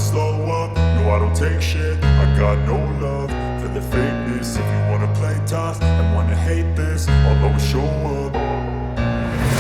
slow up, no I don't take shit. I got no love for the fakeness. If you wanna play tough and wanna hate this, I'll always show up.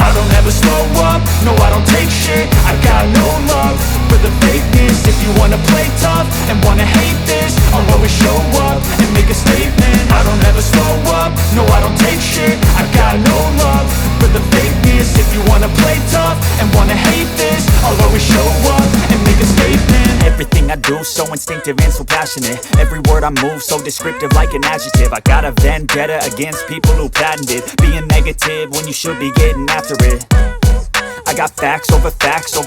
I don't ever slow up, no I don't take shit. I got no love for the fakeness. If you wanna play tough and wanna hate this, I'll always show up and make a statement. I don't ever slow up, no I don't take shit. I got no love for the fakeness. If you wanna play tough and wanna hate this, I'll always show up and make a statement. Everything I do so instinctive and so passionate. Every word I move so descriptive like an adjective. I got a vendetta against people who patented being negative when you should be getting after it. I got facts over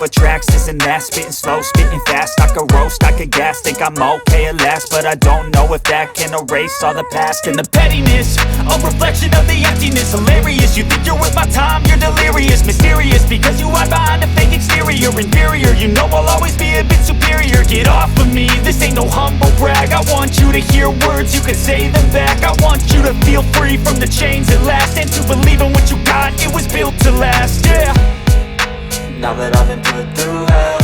tracks, this and that. Spitting slow, spitting fast. I could roast, I could gas. Think I'm okay at last, but I don't know if that can erase all the past. And the pettiness, a reflection of the emptiness. Hilarious, you think you're worth my time, you're delirious. Mysterious, because you hide behind a fake exterior. Inferior, you know I'll always be a bit superior. Get off of me, this ain't no humble brag. I want you to hear words, you can say them back. I want you to feel free from the chains at last, and to believe in what you got, it was built to last, yeah. Now that I've been put through hell,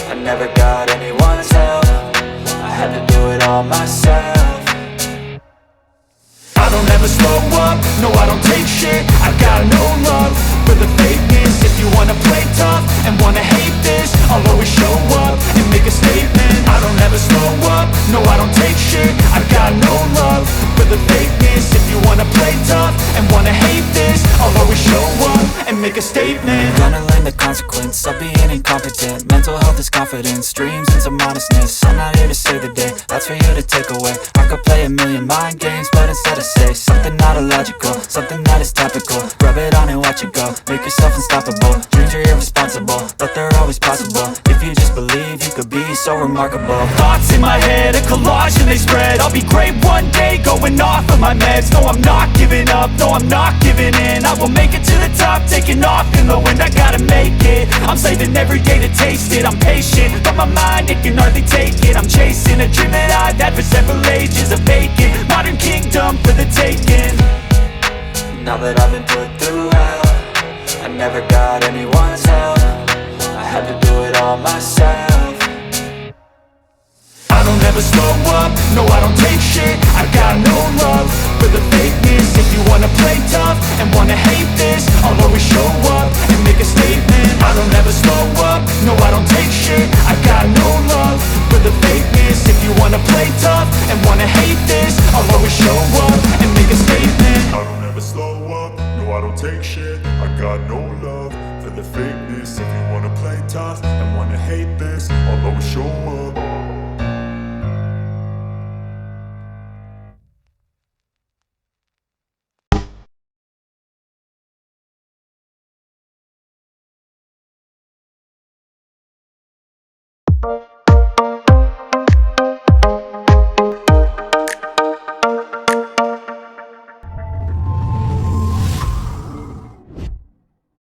I never got anyone's help. I had to do it all myself. I don't ever slow up, no I don't take shit. I got no love for the fakeness. If you wanna play tough and wanna hate this, I'll always show up and make a statement. I don't ever slow up, no I don't take shit. I got no love for the fakeness. If you wanna play tough and wanna hate this, I'll always show up and make a statement. Gonna learn the consequence of being incompetent. Mental health is confidence, dreams and some honestness. I'm not here to save the day, that's for you to take away. I could play a million mind games, but instead I say something not illogical, something that is topical. Rub it on and watch it go, make yourself unstoppable. Dreams are irresponsible, but they're always possible. If you just believe, you could be so remarkable. Thoughts in my head, a collage and they spread. I'll be great one day, going off of my meds. No I'm not giving up, no I'm not giving in. I will make it to the top, taking off in the wind. I gotta make it, I'm saving every day to taste it. I'm patient, but my mind, it can hardly take it. I'm chasing a dream that I've had for several ages. A vacant, modern kingdom for the taking. Now that I've been put through hell, I never got anyone's help. I had to do it all myself. I don't ever slow up, no I don't take shit. I got no love for the fakeness. If you wanna play tough and wanna hate this, I'll always show up and make a statement. I don't ever slow up, no I don't take shit. I got no love for the fakeness. If you wanna play tough and wanna hate this, I'll always show up and make a statement. I don't ever slow up, no I don't take shit. I got no love for the fakeness. If you wanna play tough and wanna hate this, I'll always show up. you